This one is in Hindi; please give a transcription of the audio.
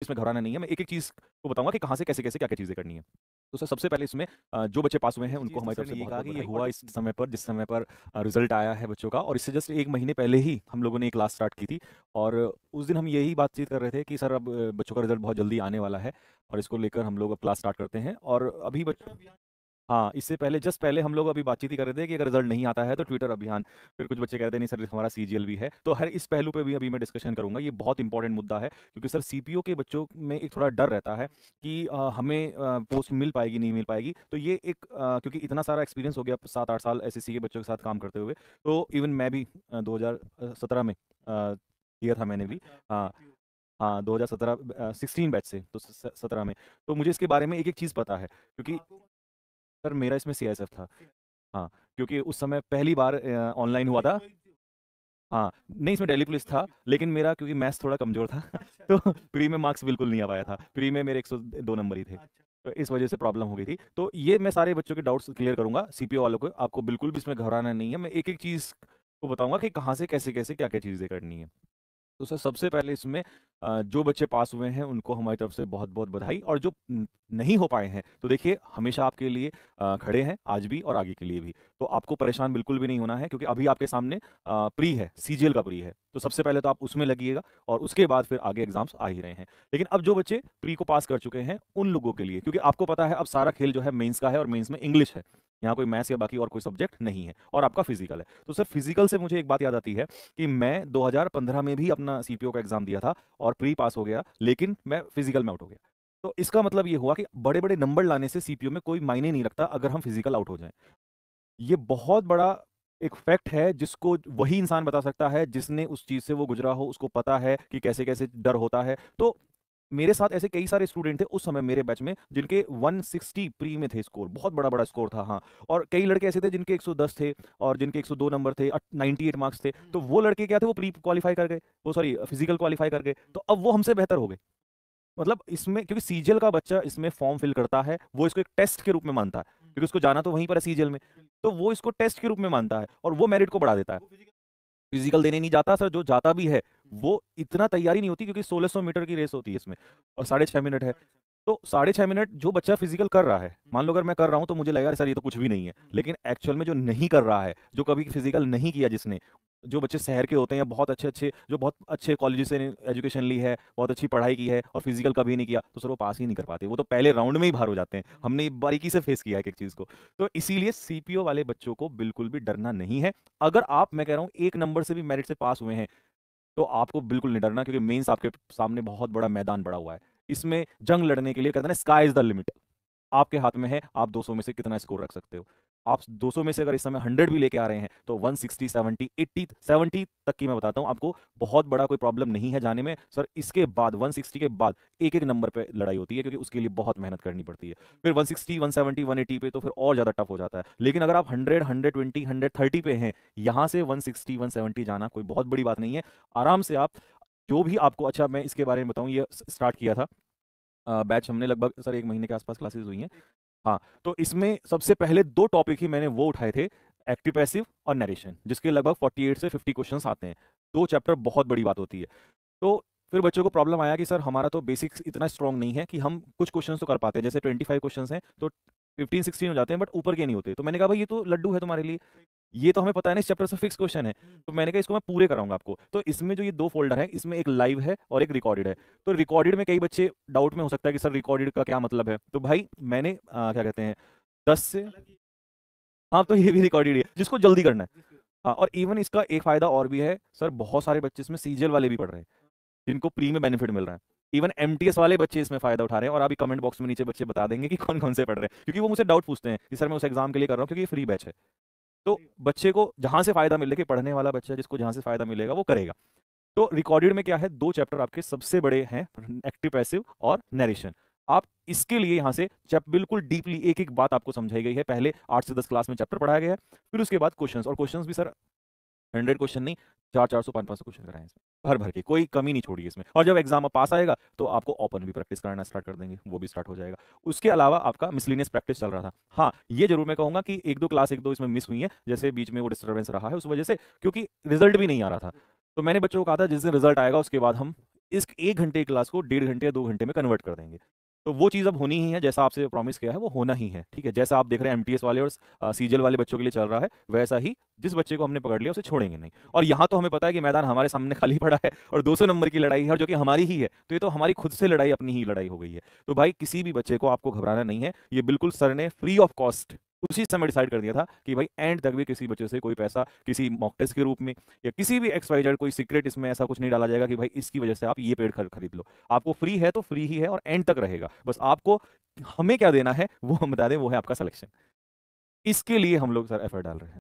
इसमें घबराना नहीं है। मैं एक-एक चीज़ को बताऊँगा कि कहाँ से कैसे-कैसे, क्या-क्या चीज़ें करनी है। तो सर सबसे पहले इसमें जो बच्चे पास हुए हैं उनको चीज़ तो हमारी सर तरफ ने से ये कहा बहुत-बहुत कि ये बधाई हुआ और इस समय पर जिस समय पर रिज़ल्ट आया है बच्चों का और इससे जस्ट 1 महीने पहले ही हम लोगों ने ये क्लास स्टार्ट की थी और उस दिन हम यही बातचीत कर रहे थे कि सर अब बच्चों का रिज़ल्ट बहुत जल्दी आने वाला है और इसको लेकर हम लोग अब क्लास स्टार्ट करते हैं और अभी बच हाँ, इससे पहले जस्ट पहले हम लोग अभी बातचीत ही कर रहे थे कि अगर रिज़ल्ट नहीं आता है तो ट्विटर अभियान, फिर कुछ बच्चे कहते हैं नहीं सर हमारा सीजीएल भी है। तो हर इस पहलू पे भी अभी मैं डिस्कशन करूँगा, ये बहुत इंपॉर्टेंट मुद्दा है क्योंकि सर सीपीओ के बच्चों में एक थोड़ा डर रहता है कि हमें पोस्ट मिल पाएगी, नहीं मिल पाएगी। तो ये एक क्योंकि इतना सारा एक्सपीरियंस हो गया 7-8 साल एसएससी के बच्चों के साथ काम करते हुए, तो इवन मैं भी 2017 में किया था मैंने भी। हाँ, हाँ 2017 16 बैच से, तो 17 में। तो मुझे इसके बारे में एक-एक चीज़ पता है क्योंकि सर मेरा इसमें सीआईएसएफ था। हाँ, क्योंकि उस समय पहली बार ऑनलाइन हुआ था। हाँ, नहीं इसमें दिल्ली पुलिस था, लेकिन मेरा क्योंकि मैथ्स थोड़ा कमज़ोर था तो प्री में मार्क्स बिल्कुल नहीं आ पाया था। प्री में मेरे 102 नंबर ही थे। तो इस वजह से प्रॉब्लम हो गई थी। तो ये मैं सारे बच्चों के डाउट्स क्लियर करूँगा, सीपीओ वालों को। आपको बिल्कुल भी इसमें घबराना नहीं है। मैं एक-एक चीज़ को बताऊँगा कि कहाँ से कैसे-कैसे, क्या-क्या चीज़ें करनी है। तो सर सबसे पहले इसमें जो बच्चे पास हुए हैं उनको हमारी तरफ से बहुत-बहुत बधाई और जो नहीं हो पाए हैं तो देखिए हमेशा आपके लिए खड़े हैं आज भी और आगे के लिए भी। तो आपको परेशान बिल्कुल भी नहीं होना है क्योंकि अभी आपके सामने प्री है, सीजीएल का प्री है। तो सबसे पहले तो आप उसमें लगिएगा और उसके बाद फिर आगे एग्ज़ाम्स आ ही रहे हैं। लेकिन अब जो बच्चे प्री को पास कर चुके हैं उन लोगों के लिए क्योंकि आपको पता है अब सारा खेल जो है मेंस का है और मेंस में इंग्लिश है। यहाँ कोई मैथ्स या बाकी और कोई सब्जेक्ट नहीं है और आपका फिजिकल है। तो सर फिजिकल से मुझे एक बात याद आती है कि मैं 2015 में भी अपना सीपीओ का एग्ज़ाम दिया था और प्री पास हो गया, लेकिन मैं फिजिकल में आउट हो गया। तो इसका मतलब ये हुआ कि बड़े-बड़े नंबर लाने से सीपीओ में कोई मायने नहीं रखता अगर हम फिजिकल आउट हो जाएँ। ये बहुत बड़ा एक फैक्ट है जिसको वही इंसान बता सकता है जिसने उस चीज़ से वो गुज़रा हो, उसको पता है कि कैसे-कैसे डर होता है। तो मेरे साथ ऐसे कई सारे स्टूडेंट थे उस समय मेरे बैच में जिनके 160 प्री में थे स्कोर, बहुत बड़ा-बड़ा स्कोर था हाँ। और कई लड़के ऐसे थे जिनके 110 थे और जिनके 102 नंबर थे, 98 मार्क्स थे। तो वो लड़के क्या थे वो प्री क्वालीफाई कर गए, वो सॉरी फिजिकल क्वालीफाई कर गए। तो अब वो हमसे बेहतर हो गए। मतलब इसमें क्योंकि सीजीएल का बच्चा इसमें फॉर्म फिल करता है, वो इसको एक टेस्ट के रूप में मानता है, क्योंकि उसको जाना तो वहीं पर है सीजीएल में। तो वो इसको टेस्ट के रूप में मानता है और वो मेरिट को बढ़ा देता है। फिजिकल देने नहीं जाता सर, जो जाता भी है, वो इतना तैयारी नहीं होती क्योंकि 1600 मीटर की रेस होती है इसमें और 6.5 मिनट है। तो 6.5 मिनट जो बच्चा फिजिकल कर रहा है, मान लो अगर मैं कर रहा हूँ तो मुझे लगेगा सर ये तो कुछ भी नहीं है। लेकिन एक्चुअल में जो नहीं कर रहा है, जो कभी फिजिकल नहीं किया जिसने, जो बच्चे शहर के होते हैं या बहुत अच्छे-अच्छे जो बहुत अच्छे कॉलेज से एजुकेशन ली है, बहुत अच्छी पढ़ाई की है और फिजिकल कभी नहीं किया, तो सर वो पास ही नहीं कर पाते। वो तो पहले राउंड में ही बाहर हो जाते हैं। हमने ये बारीकी से फेस किया है एक-एक चीज़ को। तो इसीलिए सीपीओ वाले बच्चों को बिल्कुल भी डरना नहीं है। अगर आप मैं कह रहा हूँ 1 नंबर से भी मेरिट से पास हुए हैं, तो आपको बिल्कुल नहीं डरना क्योंकि मेंस आपके सामने बहुत बड़ा मैदान पड़ा हुआ है। इसमें जंग लड़ने के लिए कहते हैं ना स्काई इज़ द लिमिट। आपके हाथ में है, आप 200 में से कितना स्कोर रख सकते हो। आप 200 में से अगर इस समय 100 भी लेके आ रहे हैं, तो 160, 70, 80, 70 तक की मैं बताता हूँ आपको बहुत बड़ा कोई प्रॉब्लम नहीं है जाने में। सर इसके बाद 160 के बाद एक-एक नंबर पे लड़ाई होती है क्योंकि उसके लिए बहुत मेहनत करनी पड़ती है। फिर 160, 170, 180 पे तो फिर और ज़्यादा टफ हो जाता है। लेकिन अगर आप 100, 120, 130 पे हैं, यहाँ से 160, 170 जाना कोई बहुत बड़ी बात नहीं है। आराम से आप जो भी आपको अच्छा मैं इसके बारे में बताऊँ ये स्टार्ट किया था बैच हमने लगभग सर 1 महीने के आस-पास क्लासेस हुई हैं। हाँ, तो इसमें सबसे पहले 2 टॉपिक ही मैंने वो उठाए थे, एक्टिव पैसिव और नैरेशन, जिसके लगभग 48 से 50 क्वेश्चन्स आते हैं। 2 चैप्टर बहुत बड़ी बात होती है। तो फिर बच्चों को प्रॉब्लम आया कि सर हमारा तो बेसिक्स इतना स्ट्रॉन्ग नहीं है कि हम कुछ क्वेश्चन्स तो कर पाते हैं, जैसे 25 क्वेश्चन्स हैं, तो 15-16 हो जाते हैं बट ऊपर के नहीं होते। तो मैंने कहा भाई ये तो लड्डू है तुम्हारे लिए, ये तो हमें पता है ना इस चैप्टर से फिक्स क्वेश्चन है। तो मैंने कहा इसको मैं पूरे कराऊँगा आपको। तो इसमें जो ये 2 फ़ोल्डर हैं, इसमें एक लाइव है और एक रिकॉर्डेड है। तो रिकॉर्डेड में कई बच्चे डाउट में हो सकता है कि सर रिकॉर्डेड का क्या मतलब है? तो भाई मैंने क्या कहते हैं 10 से हाँ, तो ये भी रिकॉर्डेड ही है, जिसको जल्दी करना है। हाँ, और इवन इसका एक फ़ायदा और भी है, सर बहुत सारे बच्चे इसमें सीजीएल वाले भी पढ़ रहे हैं, जिनको प्री में बेनिफिट मिल रहा है। इवन एमटीएस वाले बच्चे इसमें फ़ायदा उठा रहे हैं और अभी कमेंट बॉक्स में नीचे बच्चे बता देंगे कि कौन-कौन से पढ़ रहे हैं। क्योंकि वो मुझसे डाउट पूछते हैं कि सर मैं उस एग्ज़ाम के लिए कर रहा हूँ क्योंकि ये फ्री बैच है। तो बच्चे को जहाँ से फ़ायदा मिले कि पढ़ने वाला बच्चा जिसको जहाँ से फ़ायदा मिलेगा वो करेगा। तो रिकॉर्डेड में क्या है 2 चैप्टर आपके सबसे बड़े हैं एक्टिव पैसिव और नैरेशन। आप इसके लिए यहाँ से बिल्कुल डीपली एक-एक बात आपको समझाई गई है। पहले 8 से 10 क्लास में चैप्टर पढ़ाया गया है, फिर उसके बाद क्वेश्चंस और क्वेश्चंस भी सर 100 क्वेश्चन नहीं 400-400 500-500 क्वेश्चन कराए हैं इसमें, भर-भर के, कोई कमी नहीं छोड़ी है इसमें। और जब एग्ज़ाम पास आएगा तो आपको ओपन भी प्रैक्टिस कराना स्टार्ट कर देंगे, वो भी स्टार्ट हो जाएगा। उसके अलावा आपका मिसलेनियस प्रैक्टिस चल रहा था। हाँ, ये ज़रूर मैं कहूँगा कि 1-2 क्लास 1-2 इसमें मिस हुई हैं, जैसे बीच में वो डिस्टर्बेंस रहा है उस वजह से क्योंकि रिज़ल्ट भी नहीं आ रहा था। तो मैंने बच्चों को कहा था जिस दिन रिज़ल्ट आएगा उसके बाद हम इस 1 घंटे की क्लास को 1.5 घंटे या 2 घंटे में कन्वर्ट कर देंगे। तो वो चीज़ अब होनी ही है, जैसा आपसे प्रॉमिस किया है वो होना ही है, ठीक है? जैसा आप देख रहे हैं एमटीएस वाले और सीजीएल वाले बच्चों के लिए चल रहा है, वैसा ही जिस बच्चे को हमने पकड़ लिया उसे छोड़ेंगे नहीं। और यहाँ तो हमें पता है कि मैदान हमारे सामने खाली पड़ा है और 200 नंबर की लड़ाई है और जो कि हमारी ही है। तो ये तो हमारी खुद से लड़ाई, अपनी ही लड़ाई हो गई है। तो भाई किसी भी बच्चे को आपको घबराना नहीं है, ये बिल्कुल सर ने फ्री ऑफ कॉस्ट उसी समय डिसाइड कर दिया था कि भाई एंड तक भी किसी बच्चे से कोई पैसा किसी मॉक टेस्ट के रूप में या किसी भी एक्स वाई जेड कोई सीक्रेट इसमें ऐसा कुछ नहीं डाला जाएगा कि भाई इसकी वजह से आप ये पेड़ खरीद लो। आपको फ्री है तो फ्री ही है और एंड तक रहेगा। बस आपको हमें क्या देना है वो हम बता दें, वो है आपका सिलेक्शन। इसके लिए हम लोग सर एफर्ट डाल रहे हैं।